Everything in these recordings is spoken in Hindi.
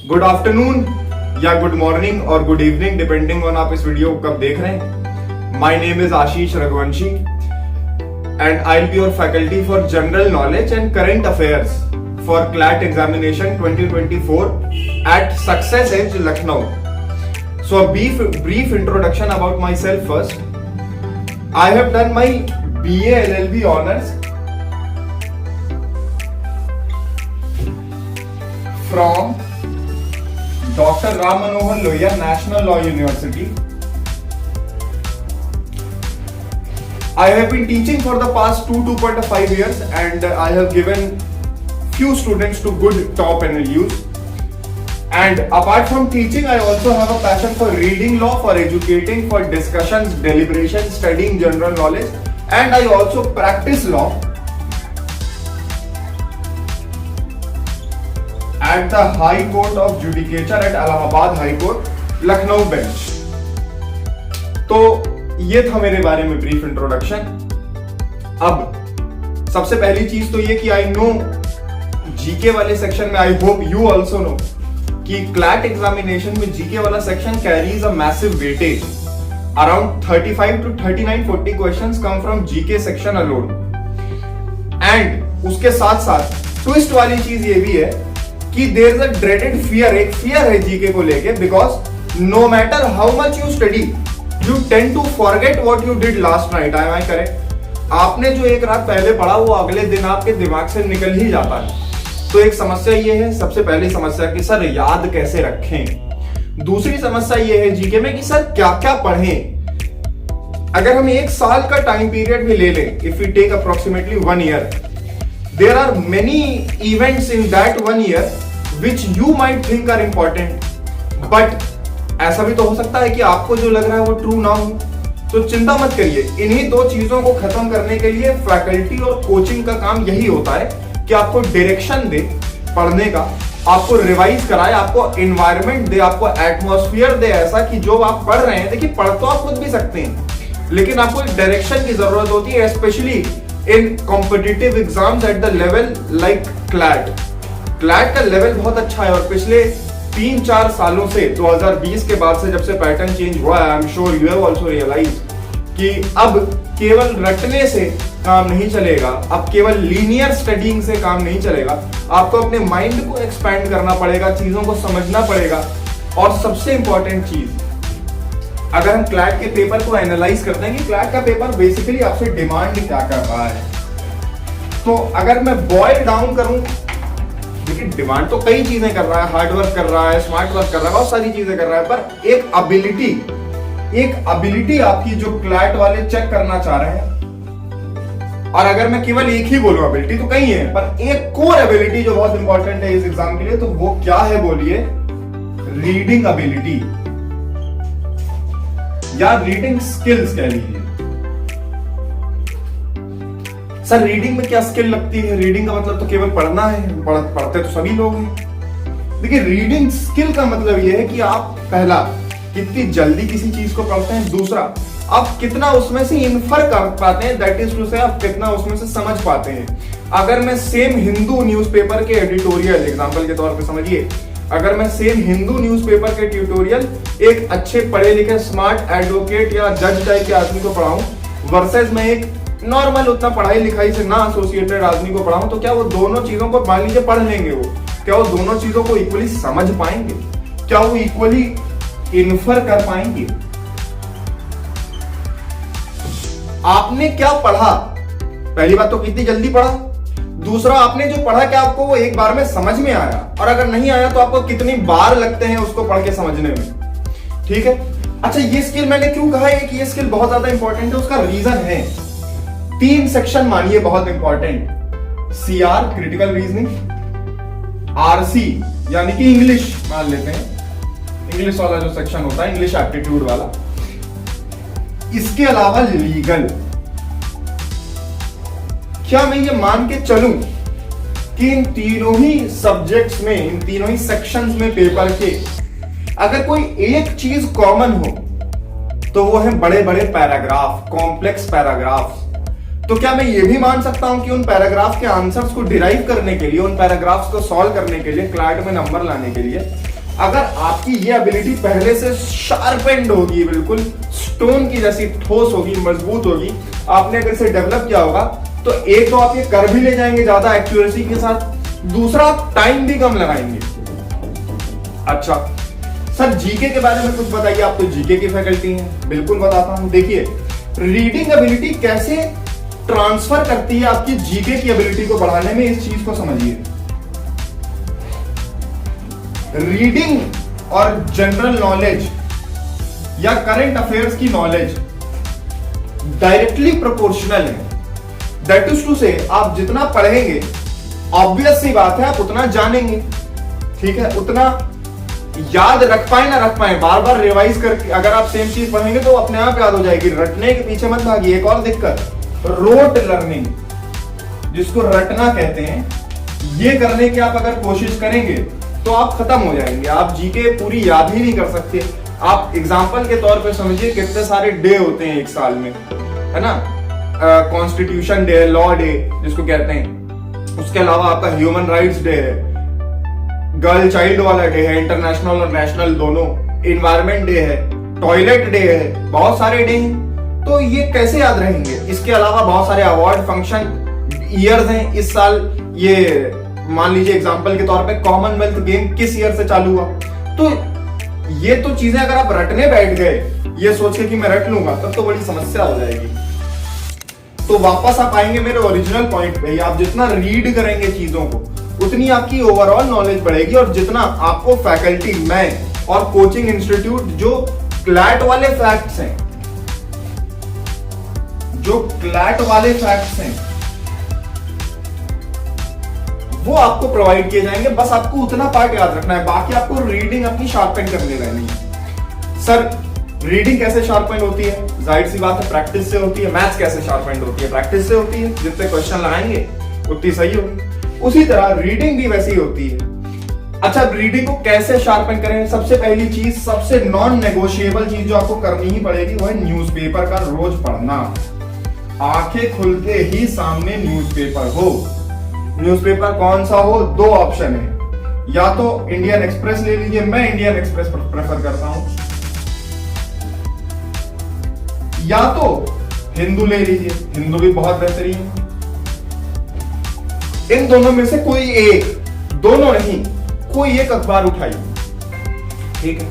गुड आफ्टरनून या गुड मॉर्निंग और गुड इवनिंग डिपेंडिंग ऑन आप इस वीडियो को कब देख रहे हैं। My name is Ashish Raghuvanshi and I will be your faculty for general knowledge and current affairs for CLAT examination 2024 at Success Edge, Lucknow. So a brief introduction about myself first. I have done my BA LLB honors from Dr. Ram Manohar Lohia National Law University. I have been teaching for the past 2.5 years and I have given few students to good top NLUs. And apart from teaching, I also have a passion for reading law, for educating, for discussions, deliberations, studying general knowledge, and I also practice law at the High Court of Judicature at Allahabad High Court, Lucknow bench. तो ये था मेरे बारे में ब्रीफ इंट्रोडक्शन। अब सबसे पहली चीज तो ये कि आई नो जीके वाले सेक्शन में, I hope you also know कि क्लैट एग्जामिनेशन में जीके वाला section carries a massive weightage. Around 35 to 39-40 questions come from GK section alone. And उसके साथ साथ ट्विस्ट वाली चीज ये भी है कि there is a dreaded fear, एक फियर है जीके को लेके, because no matter how much you study you tend to forget what you did last night. I am correct? आपने जो एक रात पहले पढ़ा वो अगले दिन आपके दिमाग से निकल ही जाता है। तो एक समस्या ये है, सबसे पहली समस्या कि सर याद कैसे रखें। दूसरी समस्या ये है जीके में कि सर क्या क्या पढ़ें। अगर हम एक साल का टाइम पीरियड भी ले लें, if we take approximately 1 year, there are many events in that 1 year which you might think are important, but ऐसा भी तो हो सकता है कि आपको जो लग रहा है वो ट्रू ना हो। तो चिंता मत करिए, इन्हीं दो चीजों को खत्म करने के लिए फैकल्टी और कोचिंग का काम यही होता है कि आपको डायरेक्शन दे पढ़ने का, आपको रिवाइज कराए, आपको एनवायरनमेंट दे, आपको एटमॉस्फेयर दे ऐसा कि जो आप पढ़ रहे हैं, देखिए पढ़ तो आप खुद भी सकते हैं, लेकिन आपको एक डायरेक्शन की जरूरत होती है, specially in competitive exams at the level like CLAT. CLAT का लेवल बहुत अच्छा है और पिछले 3-4 सालों से 2020 के बाद से जब से पैटर्न चेंज हुआ है, I am sure you have also realised कि अब केवल रटने से काम नहीं चलेगा, अब केवल लीनियर स्टडीइंग से काम नहीं चलेगा, आपको अपने माइंड को एक्सपैंड करना पड़ेगा, चीजों को समझना पड़ेगा। और सबसे इंपॉर्टेंट चीज, अगर हम क्लैट के पेपर को एनालाइज करते हैं कि क्लैट का पेपर बेसिकली आपसे डिमांड क्या कर रहा है, तो अगर मैं बॉयल डाउन करूं, देखिए डिमांड तो कई चीजें कर रहा है, हार्ड वर्क कर रहा है, स्मार्ट वर्क कर रहा है, बहुत सारी चीजें कर रहा है, पर एक एबिलिटी आपकी जो क्लैट वाले चेक करना चाह रहे हैं। और अगर मैं केवल एक ही बोलूं, एबिलिटी तो कई है, पर एक कोर एबिलिटी जो बहुत इंपॉर्टेंट है इस एग्जाम के लिए, तो वो क्या है बोलिए? रीडिंग एबिलिटी या रीडिंग स्किल्स कह लीजिए। सर रीडिंग में क्या स्किल लगती है? रीडिंग का मतलब तो केवल पढ़ना है, पढ़ते तो सभी लोग हैं। देखिए रीडिंग स्किल का मतलब यह है कि आप पहला कितनी जल्दी किसी चीज को पढ़ते हैं, दूसरा आप कितना उसमें से इन्फर कर पाते हैं, दैट इज टू से आप कितना उसमें से समझ पाते हैं। अगर मैं सेम हिंदू न्यूज़पेपर के एडिटोरियल, एग्जांपल के तौर पे समझिए, अगर मैं सेम हिंदू न्यूज़पेपर के एडिटोरियल एक अच्छे पढ़े लिखे स्मार्ट एडवोकेट या जज टाइप के आदमी को पढ़ाऊं वर्सेस मैं एक नॉर्मल उतना पढ़ाई लिखाई से ना एसोसिएटेड आदमी को पढ़ाऊं, तो क्या वो दोनों चीजों को मान लीजिए पढ़ लेंगे? वो क्या वो दोनों चीजों को इक्वली समझ पाएंगे? क्या वो इक्वली इन्फर कर पाएंगे? आपने क्या पढ़ा? पहली बात तो कितनी जल्दी पढ़ा, दूसरा आपने जो पढ़ा क्या आपको वो एक बार में समझ में आया, और अगर नहीं आया तो आपको कितनी बार लगते हैं उसको पढ़ के समझने में। ठीक है, अच्छा ये स्किल मैंने क्यों कहा है कि ये स्किल बहुत ज्यादा इंपॉर्टेंट है? उसका रीजन है 3 सेक्शन मानिए बहुत important. CR critical reasoning, RC यानी कि इंग्लिश मान लेते हैं, इंग्लिश वाला जो सेक्शन होता है, इंग्लिश एप्टीट्यूड वाला, इसके अलावा लीगल। क्या मैं ये मान के चलूं कि इन तीनों ही सब्जेक्ट्स में, इन तीनों ही सेक्शंस में पेपर के अगर कोई एक चीज कॉमन हो तो वो है बड़े बड़े पैराग्राफ, कॉम्प्लेक्स पैराग्राफ। तो क्या मैं ये भी मान सकता हूं कि उन पैराग्राफ के आंसर्स को डिराइव करने के लिए, उन पैराग्राफ्स को सॉल्व करने के लिए, क्लैट में नंबर लाने के लिए अगर आपकी ये एबिलिटी पहले से शार्पेंड होगी, बिल्कुल स्टोन की जैसी ठोस होगी, मजबूत होगी, आपने अगर इसे डेवलप किया होगा, तो एक तो आप ये कर भी ले जाएंगे ज्यादा एक्यूरेसी के साथ, दूसरा आप टाइम भी कम लगाएंगे। अच्छा सर, जीके के बारे में कुछ बताइए, आप तो जीके की फैकल्टी हैं। बिल्कुल बताता हूं। देखिए, रीडिंग एबिलिटी कैसे ट्रांसफर करती है आपकी जीके की एबिलिटी को बढ़ाने में, इस चीज को समझिए। रीडिंग और जनरल नॉलेज या करंट अफेयर्स की नॉलेज डायरेक्टली प्रोपोर्शनल है। दैट इज टू से, आप जितना पढ़ेंगे, ऑब्वियस सी बात है, आप उतना जानेंगे। ठीक है, उतना याद रख पाए ना रख पाए, बार बार रिवाइज करके अगर आप सेम चीज पढ़ेंगे तो अपने आप याद हो जाएगी। रटने के पीछे मत भागिए। एक और दिक्कत, रोट लर्निंग, जिसको रटना कहते हैं, ये करने की आप अगर कोशिश करेंगे तो आप खत्म हो जाएंगे। आप जीके पूरी याद ही नहीं कर सकते। आप एग्जाम्पल के तौर पे समझिए, कितने सारे डे होते हैं एक साल में, है ना। कॉन्स्टिट्यूशन डे है, लॉ डे जिसको कहते हैं, उसके अलावा आपका ह्यूमन राइट्स डे है, गर्ल चाइल्ड वाला डे है, इंटरनेशनल और नेशनल दोनों, इन्वायरमेंट डे है, टॉयलेट डे है, बहुत सारे डे हैं। तो ये कैसे याद रहेंगे? इसके अलावा बहुत सारे अवार्ड फंक्शन ईयर्स हैं इस साल। ये मान लीजिए एग्जांपल के तौर पे कॉमनवेल्थ गेम किस ईयर से चालू हुआ। तो ये तो चीजें अगर आप रटने बैठ गए ये सोच के कि मैं रट लूंगा, तब तो बड़ी समस्या हो जाएगी। तो वापस आप आएंगे मेरे ओरिजिनल पॉइंट पे, आप जितना रीड करेंगे चीजों को, उतनी आपकी ओवरऑल नॉलेज बढ़ेगी। और जितना आपको फैकल्टी, मैं और कोचिंग इंस्टीट्यूट जो क्लैट वाले फैक्ट्स हैं, वो आपको प्रोवाइड किए जाएंगे। बस आपको उतना पार्ट याद रखना है, बाकी आपको रीडिंग अपनी शार्पेन करनी रहनी है। सर, रीडिंग कैसे शार्पेन होती है? जाहिर सी बात है, प्रैक्टिस से होती है। मैथ्स कैसे शार्पेन होती है? प्रैक्टिस से होती है। जितने क्वेश्चन लगाएंगे उतनी सही होगी। उसी तरह रीडिंग भी वैसी ही होती है। अच्छा, रीडिंग को कैसे शार्पेन करें? सबसे पहली चीज, सबसे नॉन नेगोशिएबल चीज जो आपको करनी ही पड़ेगी, वो है न्यूज़पेपर का रोज पढ़ना। आंखें खुलते ही सामने न्यूज़पेपर हो। न्यूज़पेपर कौन सा हो? दो ऑप्शन है, या तो इंडियन एक्सप्रेस ले लीजिए, मैं इंडियन एक्सप्रेस प्रेफर करता हूं, या तो हिंदू ले लीजिए, हिंदू भी बहुत बेहतरीन है। इन दोनों में से कोई एक, दोनों नहीं, कोई एक अखबार उठाइए। ठीक है,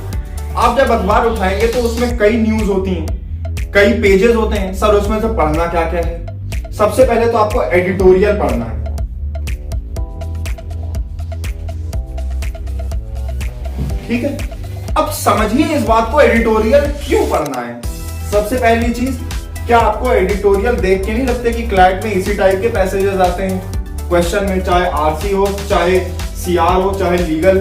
आप जब अखबार उठाएंगे तो उसमें कई न्यूज होती हैं, कई पेजेस होते हैं। सर, उसमें से पढ़ना क्या क्या है? सबसे पहले तो आपको एडिटोरियल पढ़ना है। ठीक है, अब समझिए इस बात को, एडिटोरियल क्यों पढ़ना है। सबसे पहली चीज, क्या आपको एडिटोरियल देख के नहीं लगते कि क्लैट में इसी टाइप के पैसेजेस आते हैं क्वेश्चन में, चाहे आरसी हो, चाहे सीआर हो, चाहे लीगल,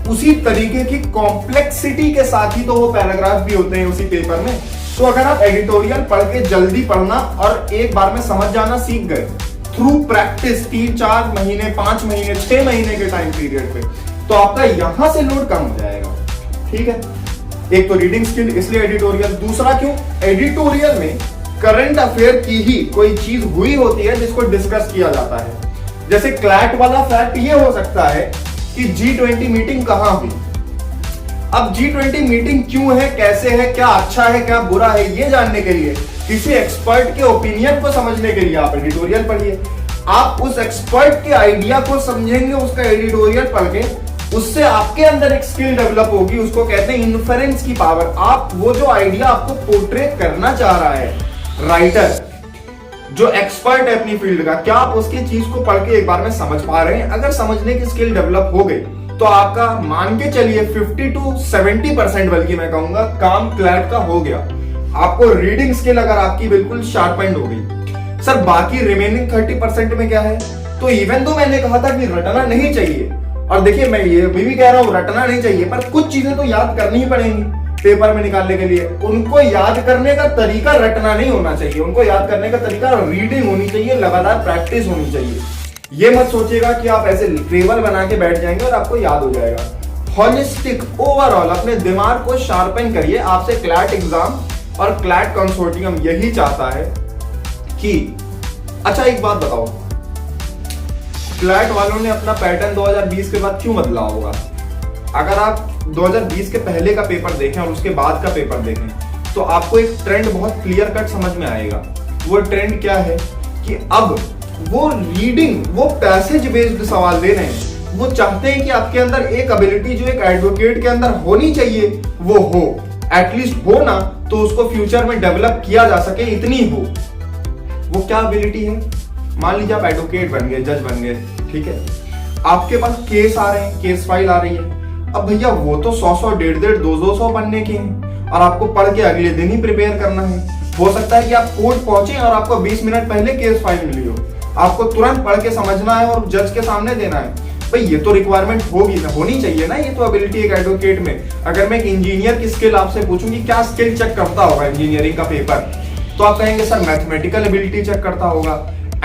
उसी तरीके की कॉम्प्लेक्सिटी के साथ ही तो वो पैराग्राफ भी होते हैं उसी पेपर में। तो अगर आप एडिटोरियल पढ़ के जल्दी पढ़ना और एक बार में समझ जाना सीख गए थ्रू प्रैक्टिस, 3-4 महीने, 5 महीने, 6 महीने के टाइम पीरियड पे, तो आपका यहां से लोड कम हो जाएगा। ठीक है, एक तो रीडिंग स्किल, इसलिए एडिटोरियल। दूसरा क्यों? एडिटोरियल में करंट अफेयर की ही कोई चीज हुई होती है जिसको डिस्कस किया जाता है। जैसे क्लैट वाला फैक्ट ये हो सकता है कि G20 मीटिंग कहां हुई। अब G20 मीटिंग क्यों है, कैसे है, क्या अच्छा है, क्या बुरा है, ये जानने के लिए, किसी एक्सपर्ट के ओपिनियन को समझने के लिए आप एडिटोरियल पढ़िए। आप उस एक्सपर्ट के आइडिया को समझेंगे उसका एडिटोरियल पढ़ के, उससे आपके अंदर एक स्किल डेवलप होगी, उसको कहते हैं इन्फरेंस की पावर। आप वो जो आइडिया आपको पोर्ट्रेट करना चाह रहा है राइटर, जो एक्सपर्ट है अपनी फील्ड का, क्या आप उसकी चीज को पढ़ के एक बार में समझ पा रहे हैं? अगर समझने की स्किल डेवलप हो गई तो आपका मान के चलिए 50 to 70%, बल्कि मैं कहूंगा, काम क्लैट का हो गया। आपको रीडिंग स्किल अगर आपकी बिल्कुल शार्पेंड हो गई। सर, बाकी रिमेनिंग 30% में क्या है? तो इवन तो मैंने कहा था कि रटना नहीं चाहिए, और देखिए मैं ये भी कह रहा हूं रटना नहीं चाहिए, पर कुछ चीजें तो याद करनी ही पड़ेंगी पेपर में निकालने के लिए। उनको याद करने का तरीका रटना नहीं होना चाहिए, उनको याद करने का तरीका रीडिंग होनी चाहिए, लगातार प्रैक्टिस होनी चाहिए। ये मत सोचिएगा कि आप ऐसे टेबल बना के बैठ जाएंगे और आपको याद हो जाएगा। हॉलिस्टिक, ओवरऑल अपने दिमाग को शार्पन करिए। आपसे क्लैट एग्जाम और क्लैट कंसोर्टियम यही चाहता है कि, अच्छा एक बात बताओ, क्लैट वालों ने अपना पैटर्न 2020 के बाद क्यों बदला होगा? अगर आप 2020 के पहले का पेपर देखें और उसके बाद का पेपर देखें तो आपको एक ट्रेंड बहुत क्लियर कट समझ में आएगा। वो ट्रेंड क्या है कि अब वो रीडिंग, वो पैसेज बेस्ड सवाल दे रहे हैं। वो चाहते हैं कि आपके अंदर एक एबिलिटी जो एक एडवोकेट के अंदर होनी चाहिए वो हो, एटलीस्ट हो ना तो उसको फ्यूचर में डेवलप किया जा सके, इतनी हो। वो क्या एबिलिटी है? मान लीजिए आप एडवोकेट बन गए, जज बन गए, ठीक है, आपके पास केस आ रहे हैं, केस फाइल आ रही है। अब भैया वो तो 100-100, 150-150, 200 बनने के हैं और आपको पढ़ के अगले दिन ही प्रिपेयर करना है। हो सकता है कि आप कोर्ट पहुंचे और आपको 20 मिनट पहले केस फाइल मिली हो, आपको तुरंत पढ़ के समझना है और जज के सामने देना है। भाई ये तो रिक्वायरमेंट होगी ना, होनी चाहिए ना, ये तो एबिलिटी एक एडवोकेट में। अगर मैं एक इंजीनियर की स्किल आपसे पूछूंगी क्या स्किल चेक करता होगा इंजीनियरिंग का पेपर, तो आप कहेंगे सर मैथमेटिकल एबिलिटी चेक करता होगा,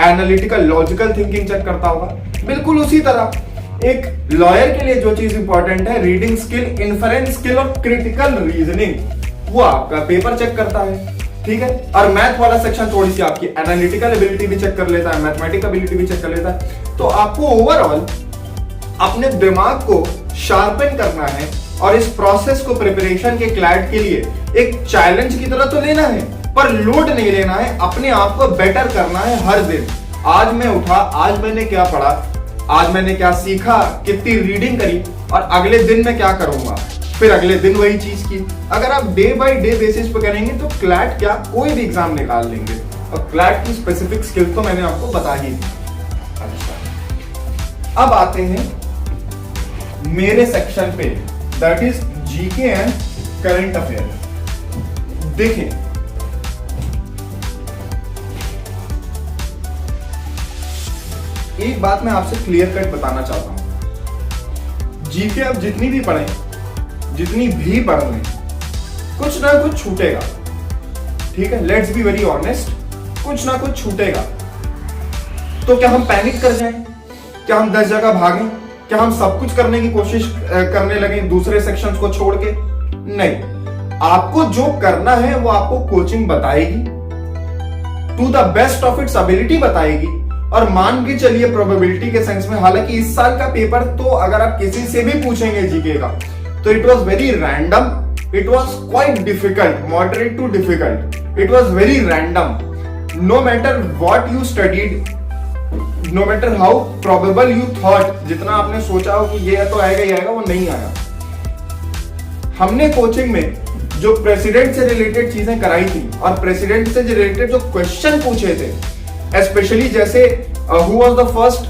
एनालिटिकल लॉजिकल थिंकिंग चेक करता होगा। बिल्कुल उसी तरह एक लॉयर के लिए जो चीज इंपॉर्टेंट है, रीडिंग स्किल, इन्फरेंस स्किल और क्रिटिकल रीजनिंग, वो आपका पेपर चेक करता है, ठीक है। और मैथ वाला सेक्शन थोड़ी सी आपकी एनालिटिकल एबिलिटी भी चेक कर लेता है, मैथमेटिकल एबिलिटी भी चेक कर लेता है। तो आपको ओवरऑल अपने दिमाग को शार्पन करना है और इस प्रोसेस को प्रिपरेशन के क्लैट के लिए एक चैलेंज की तरह तो लेना है, पर लोड नहीं लेना है, अपने आप को बेटर करना है हर दिन। आज मैं उठा, आज मैंने क्या पढ़ा, आज मैंने क्या सीखा, कितनी रीडिंग करी और अगले दिन मैं क्या करूंगा, फिर अगले दिन वही चीज की। अगर आप डे बाय डे बेसिस पे करेंगे तो क्लैट क्या कोई भी एग्जाम निकाल लेंगे। और क्लैट की स्पेसिफिक स्किल तो मैंने आपको बता ही दी। अच्छा, अब आते हैं मेरे सेक्शन पे, that is GK and current affair. देखें, एक बात मैं आपसे क्लियर कट बताना चाहता हूं, जीके आप जितनी भी पढ़ें, जितनी भी पढ़ लें, कुछ ना कुछ छूटेगा, ठीक है। लेट्स बी वेरी ऑनेस्ट, कुछ ना कुछ छूटेगा। तो क्या हम पैनिक कर जाएं? क्या हम 10 जगह भागें? क्या हम सब कुछ करने की कोशिश करने लगे दूसरे सेक्शंस को छोड़ के? नहीं, आपको जो करना है वो आपको कोचिंग बताएगी, to the best of its ability बताएगी। और मान के चलिए प्रोबेबिलिटी के सेंस में, हालांकि इस साल का पेपर तो अगर आप किसी से भी पूछेंगे जीके का तो it was very random, it was quite difficult, moderate to difficult, it was very random. No matter what you studied, no matter how probable you thought, जितना आपने सोचा हो कि ये तो आएगा ही आएगा, वो नहीं आया। हमने कोचिंग में जो प्रेसिडेंट से रिलेटेड चीजें कराई थी और प्रेसिडेंट से रिलेटेड जो क्वेश्चन पूछे थे, स्पेशली जैसे who was the first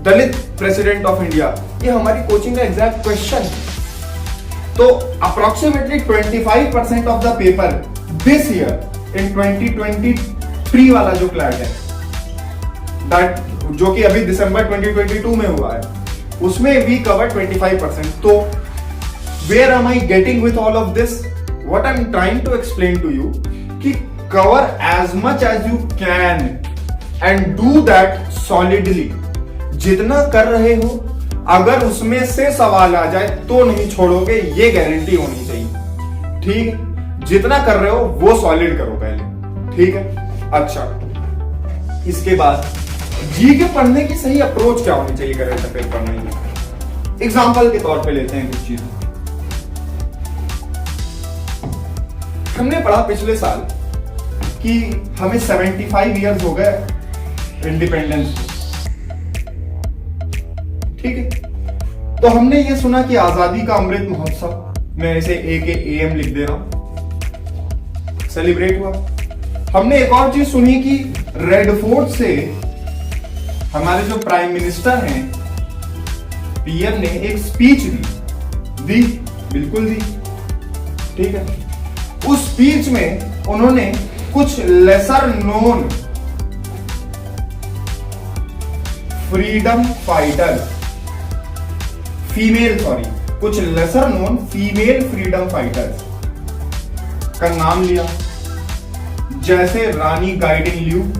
Dalit president of India, ये हमारी कोचिंग का एग्जैक्ट क्वेश्चन। तो approximately 25% of the paper this year in 2023 वाला जो क्लैट है, दैट जो कि अभी दिसंबर 2022 में हुआ है, उसमें वी कवर 25%। तो where am I getting with all of this? What I am trying to explain to you कि cover as much as you can and do that solidly. जितना कर रहे हो, अगर उसमें से सवाल आ जाए तो नहीं छोड़ोगे, ये गारंटी होनी चाहिए, ठीक। जितना कर रहे हो वो सॉलिड करो पहले, ठीक है। अच्छा, इसके बाद जीके पढ़ने की सही अप्रोच क्या होनी चाहिए करंट अफेयर पढ़ने की? एग्जाम्पल के तौर पे लेते हैं कुछ चीजें। हमने पढ़ा पिछले साल कि हमें 75 ईयर्स हो गए इंडिपेंडेंस, ठीक है। तो हमने ये सुना कि आजादी का अमृत महोत्सव, मैं इसे AKAM लिख दे रहा हूं, सेलिब्रेट हुआ। हमने एक और चीज सुनी कि रेड फोर्ट से हमारे जो प्राइम मिनिस्टर हैं, PM ने एक स्पीच दी, बिल्कुल दी, ठीक है। उस स्पीच में उन्होंने कुछ लेसर नोन फ्रीडम फाइटर, कुछ lesser known female freedom fighters का नाम लिया, जैसे रानी गाइडिंग,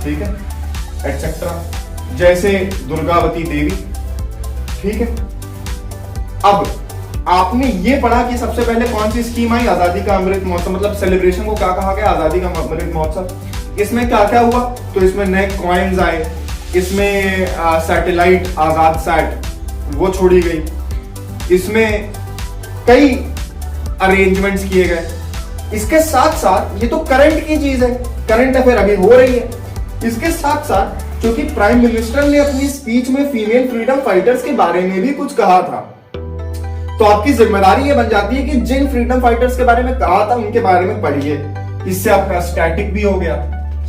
ठीक है, एटसेट्रा, जैसे दुर्गावती देवी, ठीक है। अब आपने ये पढ़ा कि सबसे पहले कौन सी स्कीम आई? आजादी का अमृत महोत्सव, मतलब सेलिब्रेशन को क्या कहा गया? आजादी का अमृत महोत्सव। इसमें क्या क्या हुआ? तो इसमें नए कॉइन्स आए, इसमें सैटेलाइट आजाद सैट वो छोड़ी गई, इसमें कई अरेंजमेंट्स किए गए। इसके साथ साथ ये तो करंट की चीज है, करंट अफेयर अभी हो रही है। इसके साथ साथ क्योंकि प्राइम मिनिस्टर ने अपनी स्पीच में फीमेल फ्रीडम फाइटर्स के बारे में भी कुछ कहा था, तो आपकी जिम्मेदारी ये बन जाती है कि जिन फ्रीडम फाइटर्स के बारे में कहा था उनके बारे में पढ़िए। इससे आपका स्टैटिक भी हो गया,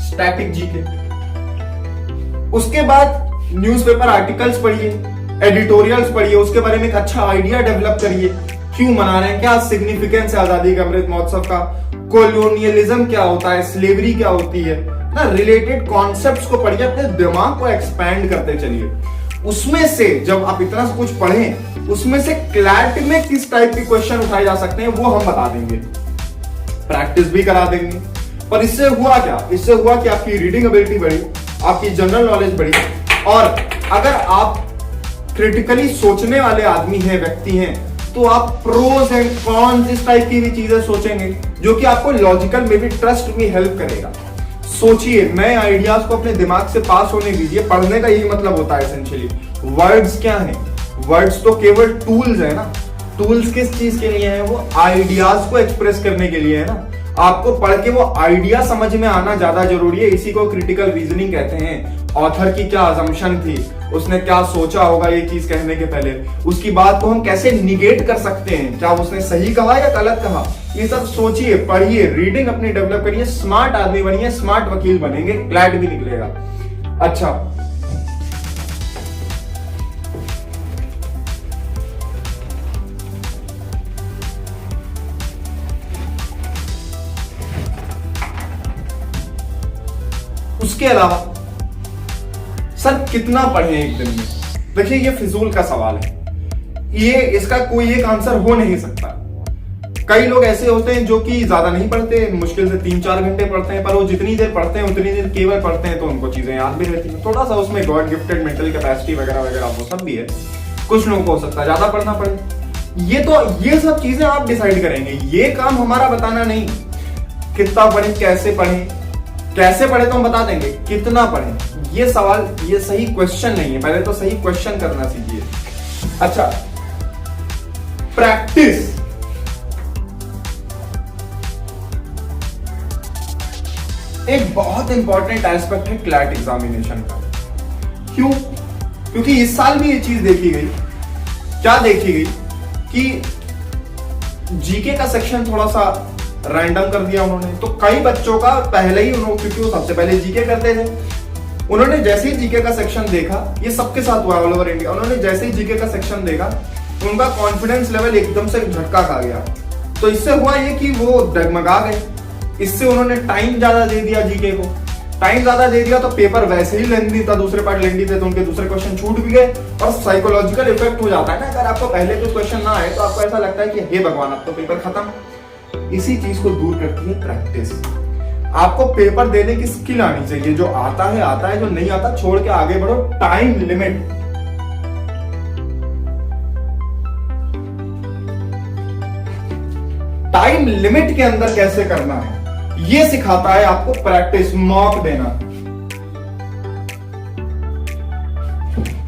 स्टैटिक जीके। उसके बाद न्यूज़पेपर आर्टिकल्स पढ़िए, एडिटोरियल्स पढ़िए, उसके बारे में एक अच्छा आइडिया डेवलप करिए। क्यों मना रहे हैं, क्या सिग्निफिकेंस है आजादी का अमृत महोत्सव का, कोलोनियलिज्म क्या होता है, स्लेवरी क्या होती है ना, रिलेटेड कॉन्सेप्ट्स को पढ़िए, अपने दिमाग को एक्सपैंड करते चलिए। उसमें से जब आप इतना कुछ पढ़ें, उसमें से क्लैट में किस टाइप के क्वेश्चन उठाए जा सकते हैं वो हम बता देंगे, प्रैक्टिस भी करा देंगे। पर इससे हुआ क्या, इससे हुआ कि आपकी रीडिंग एबिलिटी बढ़ी, आपकी जनरल नॉलेज बढ़ी, और अगर आप क्रिटिकली सोचने वाले आदमी हैं, व्यक्ति हैं, तो आप प्रोज एंड कॉन्स इस टाइप की भी चीजें सोचेंगे जो कि आपको लॉजिकल में भी ट्रस्ट में हेल्प करेगा। सोचिए, नए आइडियाज को अपने दिमाग से पास होने दीजिए। पढ़ने का यही मतलब होता है एसेंशियली। वर्ड्स क्या हैं? वर्ड्स तो केवल टूल्स है ना। टूल्स किस चीज के लिए है? वो आइडियाज को एक्सप्रेस करने के लिए है ना। आपको पढ़ के वो आइडिया समझ में आना ज्यादा जरूरी है। इसी को क्रिटिकल रीजनिंग कहते हैं। ऑथर की क्या अजम्पशन थी, उसने क्या सोचा होगा ये चीज कहने के पहले, उसकी बात को हम कैसे निगेट कर सकते हैं, क्या उसने सही कहा या गलत कहा, ये सब सोचिए, पढ़िए, रीडिंग अपनी डेवलप करिए, स्मार्ट आदमी बनिए, स्मार्ट वकील बनेंगे, क्लैट भी निकलेगा। अच्छा, उसके अलावा सर कितना पढ़ें एक दिन में? देखिए, ये फिजूल का सवाल है, ये इसका कोई एक आंसर हो नहीं सकता। कई लोग ऐसे होते हैं जो कि ज्यादा नहीं पढ़ते, मुश्किल से 3-4 घंटे पढ़ते हैं, पर वो जितनी देर पढ़ते हैं उतनी देर केवल पढ़ते हैं तो उनको चीजें याद भी रहती हैं। थोड़ा सा उसमें गॉड गिफ्टेड मेंटल कैपेसिटी वगैरह वगैरह वो सब भी है। कुछ लोगों को हो सकता है ज्यादा पढ़ना पड़े। ये सब चीजें आप डिसाइड करेंगे, ये काम हमारा बताना नहीं। कितना पढ़ें, कैसे पढ़ें, कैसे पढ़े तो हम बता देंगे, कितना पढ़ें ये सवाल, ये सही क्वेश्चन नहीं है। पहले तो सही क्वेश्चन करना सीखिए। अच्छा, प्रैक्टिस। एक बहुत इंपॉर्टेंट एस्पेक्ट है क्लैट एग्जामिनेशन का। क्यों? क्योंकि इस साल भी ये चीज देखी गई। क्या देखी गई कि जीके का सेक्शन थोड़ा सा रैंडम कर दिया उन्होंने। तो कई बच्चों का पहले ही उन्होंने, क्योंकि वो सबसे पहले जीके करते थे, उन्होंने जैसे ही जीके का सेक्शन देखा, ये सबके साथ हुआ ऑल ओवर इंडिया, उन्होंने जैसे ही जीके का सेक्शन देखा, उनका कॉन्फिडेंस लेवल एकदम से झटका खा गया। तो इससे हुआ ये कि वो डगमगा गए। इससे उन्होंने टाइम ज्यादा दे दिया जीके को। टाइम ज्यादा दे दिया तो पेपर वैसे ही लेंदी था, दूसरे पार्ट लेंदी थे, तो उनके दूसरे क्वेश्चन छूट भी गए। और साइकोलॉजिकल इफेक्ट हो जाता है ना, अगर आपको पहले कुछ क्वेश्चन ना आए तो आपको ऐसा लगता है कि हे भगवान, अब तो पेपर खत्म। इसी चीज को दूर करती है प्रैक्टिस। आपको पेपर देने की स्किल आनी चाहिए। जो आता है, जो नहीं आता छोड़ के आगे बढ़ो। टाइम लिमिट, टाइम लिमिट के अंदर कैसे करना है ये सिखाता है आपको प्रैक्टिस, मॉक देना।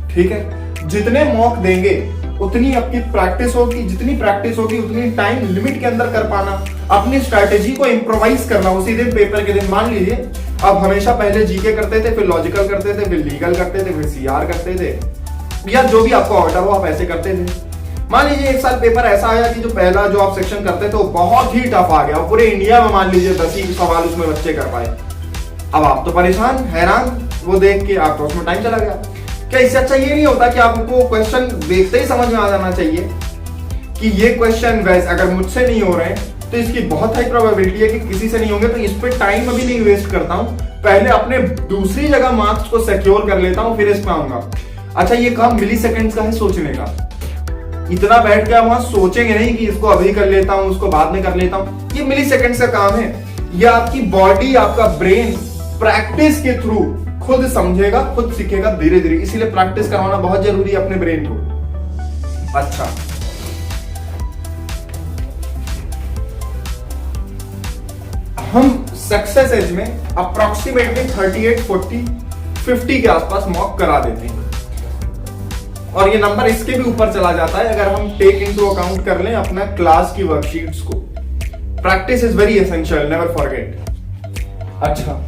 ठीक है, जितने मॉक देंगे उतनी आपकी प्रैक्टिस होगी, जितनी प्रैक्टिस होगी उतनी टाइम लिमिट के अंदर कर पाना, अपनी स्ट्रैटेजी को इंप्रोवाइज करना उसी दिन, पेपर के दिन। मान लीजिए आप हमेशा पहले जीके करते थे, फिर लॉजिकल करते थे, फिर लीगल करते थे, फिर सीआर करते थे, या जो भी आपको ऑर्डर हो आप ऐसे करते थे। मान लीजिए एक साल पेपर ऐसा आया कि जो पहला जो आप सेक्शन करते थे वो बहुत ही टफ आ गया, पूरे इंडिया में मान लीजिए 10 ही सवाल उसमें बच्चे कर पाए। अब आप तो परेशान, हैरान, वो देख के आपको उसमें टाइम चला गया। क्या इससे अच्छा ये नहीं होता कि आपको क्वेश्चन देखते ही समझ में आ जाना चाहिए कि ये क्वेश्चन वैसे अगर मुझसे नहीं हो रहे हैं तो इसकी बहुत हाई प्रोबेबिलिटी है कि किसी से नहीं होंगे, तो इस पे टाइम अभी नहीं वेस्ट करता हूं, पहले अपने दूसरी जगह मार्क्स को सिक्योर कर लेता हूं, फिर इस पे आऊंगा। अच्छा, ये काम मिली सेकेंड्स का है सोचने का। इतना बैठ के वहां सोचेंगे नहीं कि इसको अभी कर लेता हूं, उसको बाद में कर लेता हूं। ये मिली सेकेंड्स का काम है। ये आपकी बॉडी, आपका ब्रेन प्रैक्टिस के थ्रू खुद समझेगा, खुद सीखेगा धीरे धीरे। इसीलिए प्रैक्टिस करवाना बहुत जरूरी है अपने ब्रेन को। अच्छा, हम सक्सेस एज में अप्रोक्सीमेटली 38-40 50 के आसपास मॉक करा देते हैं, और ये नंबर इसके भी ऊपर चला जाता है अगर हम टेक इनटू अकाउंट कर लें अपना क्लास की वर्कशीट्स को। Practice is very essential, never forget. अच्छा,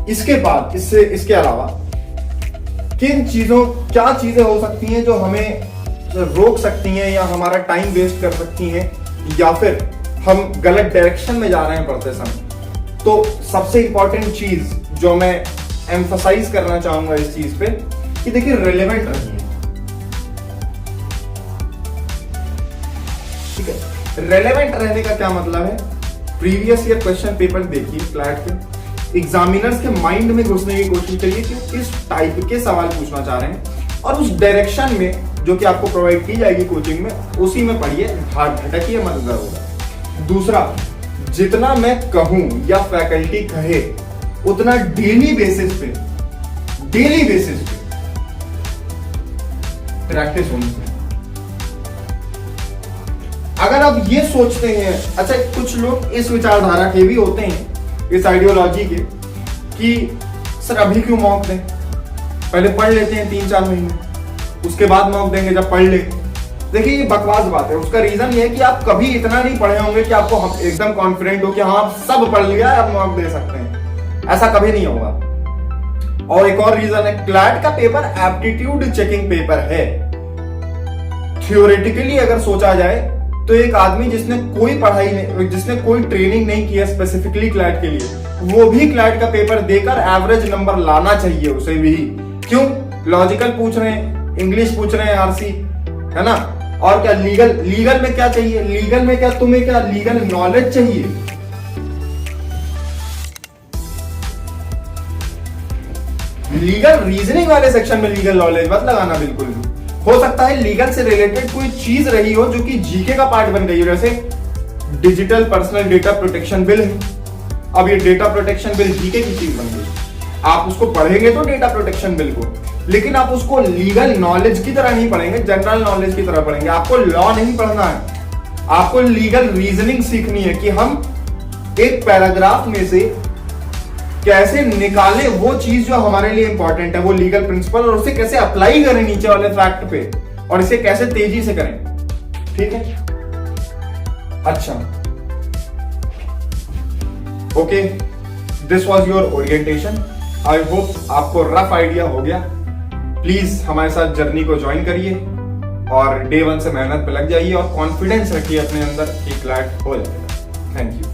इसके बाद इसके अलावा क्या चीजें हो सकती हैं जो हमें रोक सकती हैं या हमारा टाइम वेस्ट कर सकती हैं, या फिर हम गलत डायरेक्शन में जा रहे हैं पढ़ते समय। तो सबसे इंपॉर्टेंट चीज जो मैं एम्फसाइज करना चाहूंगा इस चीज पे कि देखिए, रेलेवेंट रहिए। ठीक है, रेलेवेंट रहने का क्या मतलब है? प्रीवियस ईयर क्वेश्चन पेपर देखिए क्लैट के, एग्जामिनर्स के माइंड में घुसने की कोशिश करिए कि किस टाइप के सवाल पूछना चाह रहे हैं, और उस डायरेक्शन में जो कि आपको प्रोवाइड की जाएगी कोचिंग में, उसी में पढ़िए, भटकिए मत इधर उधर। दूसरा, जितना मैं कहूं या फैकल्टी कहे उतना डेली बेसिस पे प्रैक्टिस होनी चाहिए। अगर आप ये सोचते हैं, अच्छा कुछ लोग इस विचारधारा के भी होते हैं, इस आइडियोलॉजी के, कि सर अभी क्यों मॉक दें, पहले पढ़ लेते हैं 3-4 महीने, उसके बाद मॉक देंगे जब पढ़ ले। देखिए ये बकवास बात है। उसका रीजन ये है कि आप कभी इतना नहीं पढ़े होंगे कि आपको एकदम कॉन्फिडेंट हो कि हाँ आप सब पढ़ लिया है, आप मॉक दे सकते हैं, ऐसा कभी नहीं होगा। और एक और रीजन है, क्लैट का पेपर एप्टीट्यूड चेकिंग पेपर है। थ्योरेटिकली अगर सोचा जाए तो एक आदमी जिसने कोई पढ़ाई नहीं, जिसने कोई ट्रेनिंग नहीं किया स्पेसिफिकली क्लैट के लिए, वो भी क्लैट का पेपर देकर एवरेज नंबर लाना चाहिए उसे भी। क्यों? लॉजिकल पूछ रहे हैं, इंग्लिश पूछ रहे हैं, आरसी, है ना? और क्या लीगल में क्या चाहिए? लीगल में क्या तुम्हें क्या लीगल नॉलेज चाहिए? लीगल रीजनिंग वाले सेक्शन में लीगल नॉलेज मत लगाना बिल्कुल भी। हो सकता है लीगल से रिलेटेड कोई चीज रही हो जो कि जीके का पार्ट बन गई हो, जैसे digital personal data protection bill है। अब ये डेटा प्रोटेक्शन बिल जीके की चीज बन गई, आप उसको पढ़ेंगे तो डेटा प्रोटेक्शन बिल को, लेकिन आप उसको लीगल नॉलेज की तरह नहीं पढ़ेंगे, जनरल नॉलेज की तरह पढ़ेंगे। आपको लॉ नहीं पढ़ना है, आपको लीगल रीजनिंग सीखनी है कि हम एक पैराग्राफ में से कैसे निकालें वो चीज जो हमारे लिए इंपॉर्टेंट है, वो लीगल प्रिंसिपल, और उसे कैसे अप्लाई करें नीचे वाले फैक्ट पे, और इसे कैसे तेजी से करें। ठीक है, अच्छा, okay, this was your orientation. I hope आपको रफ आइडिया हो गया। प्लीज हमारे साथ जर्नी को ज्वाइन करिए और डे 1 से मेहनत पे लग जाइए और कॉन्फिडेंस रखिए अपने अंदर कि क्लैट हो जाएगा। Thank you.